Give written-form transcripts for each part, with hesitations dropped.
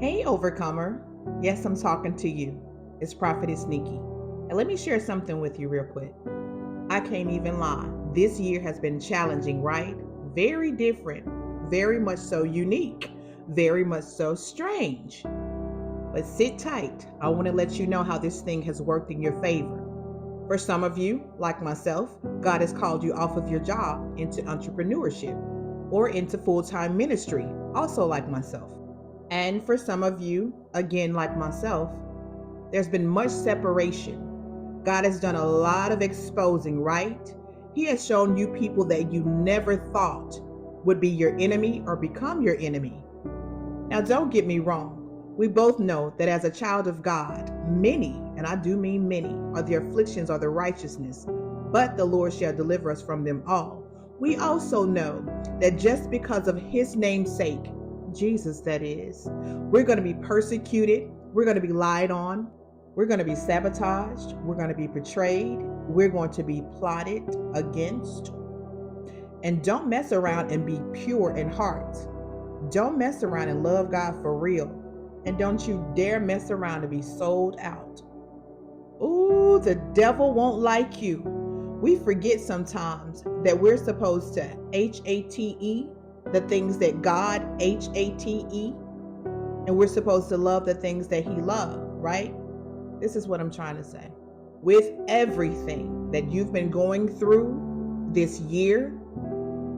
Hey, overcomer. Yes, I'm talking to you. It's Prophetess Nikki. And let me share something with you real quick. I can't even lie. This year has been challenging, right? Very different, very much so unique, very much so strange. But sit tight. I want to let you know how this thing has worked in your favor. For some of you, like myself, God has called you off of your job into entrepreneurship or into full time ministry, also like myself. And for some of you, again, like myself, there's been much separation. God has done a lot of exposing, right? He has shown you people that you never thought would be your enemy or become your enemy. Now, don't get me wrong. We both know that as a child of God, many, and I do mean many, are the afflictions or the righteousness, but the Lord shall deliver us from them all. We also know that just because of his name's sake, Jesus that is, we're going to be persecuted, we're going to be lied on, we're going to be sabotaged, we're going to be betrayed, we're going to be plotted against. And don't mess around and be pure in heart. Don't mess around and love God for real. And don't you dare mess around and be sold out. Ooh, the devil won't like you. We forget sometimes that we're supposed to HATE, the things that God HATE, and we're supposed to love the things that he loved, right? This is what I'm trying to say. With everything that you've been going through this year,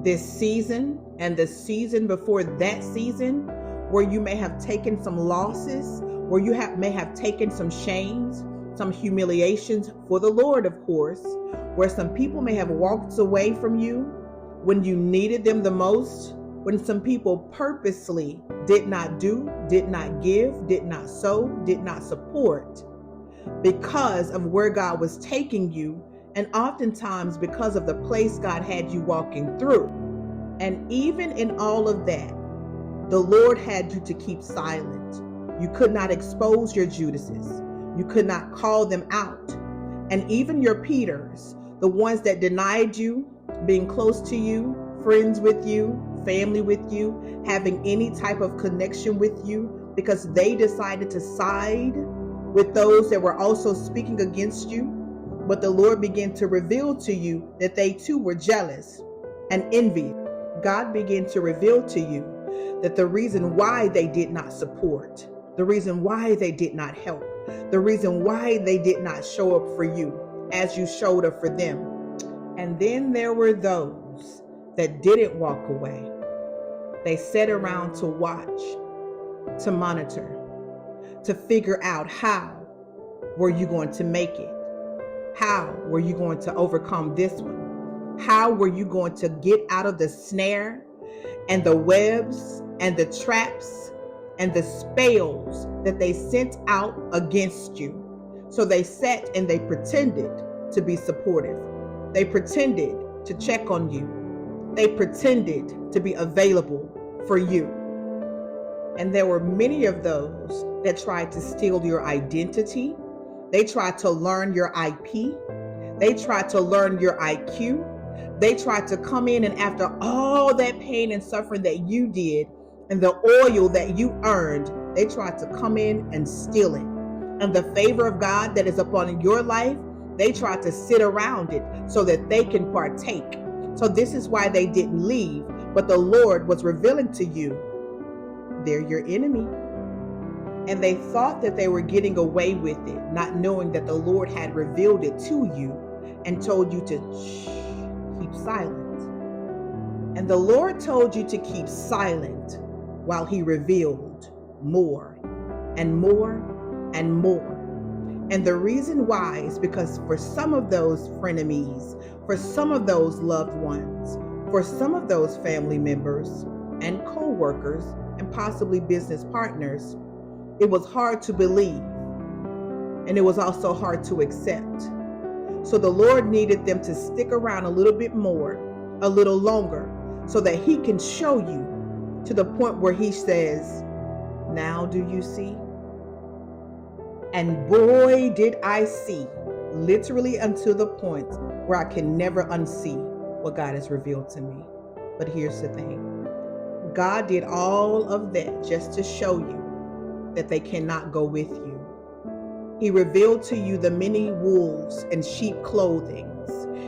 this season, and the season before that season, where you may have taken some losses, where you may have taken some shames, some humiliations for the Lord, of course, where some people may have walked away from you when you needed them the most, when some people purposely did not do, did not give, did not sow, did not support because of where God was taking you, and oftentimes because of the place God had you walking through. And even in all of that, the Lord had you to keep silent. You could not expose your Judases. You could not call them out. And even your Peters, the ones that denied you, being close to you, friends with you, family with you, having any type of connection with you, because they decided to side with those that were also speaking against you. But the Lord began to reveal to you that they too were jealous and envious. God began to reveal to you that the reason why they did not support, the reason why they did not help, the reason why they did not show up for you as you showed up for them. And then there were those that didn't walk away. They sat around to watch, to monitor, to figure out how were you going to make it? How were you going to overcome this one? How were you going to get out of the snare and the webs and the traps and the spells that they sent out against you? So they sat and they pretended to be supportive. They pretended to check on you. They pretended to be available for you. And there were many of those that tried to steal your identity. They tried to learn your IP. They tried to learn your IQ. They tried to come in, and after all that pain and suffering that you did and the oil that you earned, they tried to come in and steal it. And the favor of God that is upon your life, they tried to sit around it so that they can partake. So this is why they didn't leave, but the Lord was revealing to you, they're your enemy. And they thought that they were getting away with it, not knowing that the Lord had revealed it to you and told you to keep silent. And the Lord told you to keep silent while he revealed more and more and more. And the reason why is because for some of those frenemies, for some of those loved ones, for some of those family members and co-workers and possibly business partners, it was hard to believe, and it was also hard to accept. So the Lord needed them to stick around a little bit more, a little longer, so that he can show you to the point where he says, now do you see? And boy, did I see, literally until the point where I can never unsee what God has revealed to me. But here's the thing. God did all of that just to show you that they cannot go with you. He revealed to you the many wolves in sheep clothing.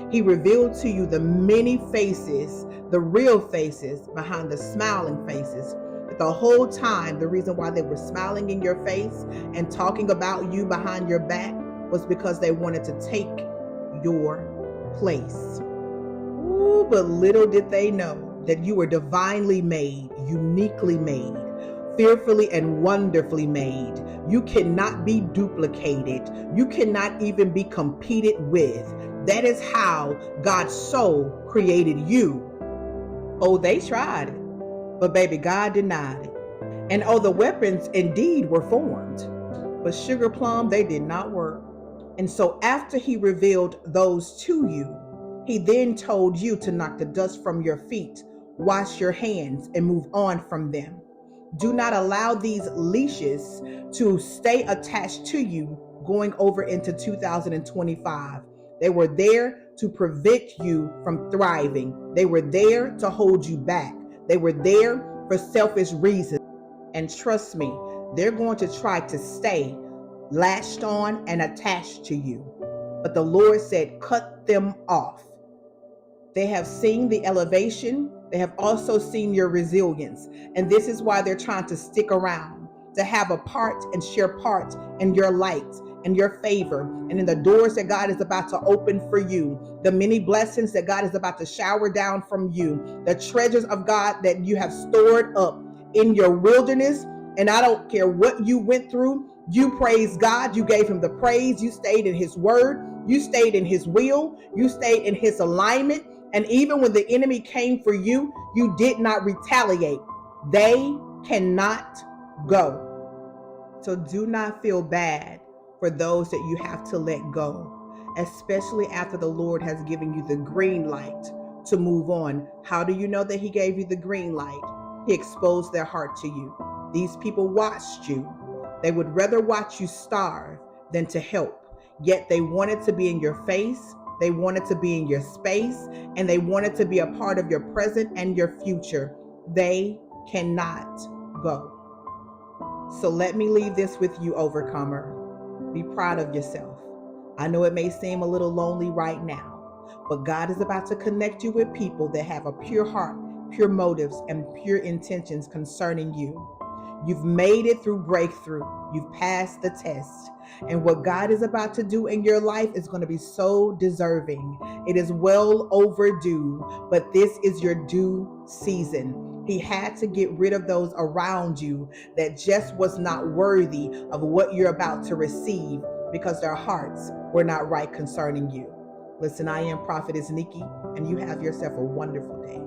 He revealed to you the many faces, the real faces behind the smiling faces. But the whole time, the reason why they were smiling in your face and talking about you behind your back was because they wanted to take your place. Ooh, but little did they know that you were divinely made, uniquely made, fearfully and wonderfully made. You cannot be duplicated. You cannot even be competed with. That is how God so created you. Oh, they tried it, but baby, God denied it. And oh, the weapons indeed were formed, but sugar plum, they did not work. And so after he revealed those to you, he then told you to knock the dust from your feet, wash your hands, and move on from them. Do not allow these leashes to stay attached to you going over into 2025. They were there to prevent you from thriving. They were there to hold you back. They were there for selfish reasons. And trust me, they're going to try to stay latched on and attached to you. But the Lord said, cut them off. They have seen the elevation. They have also seen your resilience. And this is why they're trying to stick around, to have a part and share part in your light and your favor and in the doors that God is about to open for you, the many blessings that God is about to shower down from you, the treasures of God that you have stored up in your wilderness. And I don't care what you went through, you praised God, you gave him the praise, you stayed in his word, you stayed in his will, you stayed in his alignment. And even when the enemy came for you, you did not retaliate. They cannot go. So do not feel bad for those that you have to let go, especially after the Lord has given you the green light to move on. How do you know that he gave you the green light? He exposed their heart to you. These people watched you. They would rather watch you starve than to help. Yet they wanted to be in your face. They wanted to be in your space, and they wanted to be a part of your present and your future. They cannot go. So let me leave this with you, overcomer. Be proud of yourself. I know it may seem a little lonely right now, but God is about to connect you with people that have a pure heart, pure motives, and pure intentions concerning you. You've made it through breakthrough. You've passed the test. And what God is about to do in your life is going to be so deserving. It is well overdue, but this is your due season. He had to get rid of those around you that just was not worthy of what you're about to receive because their hearts were not right concerning you. Listen, I am Prophetess Nikki, and you have yourself a wonderful day.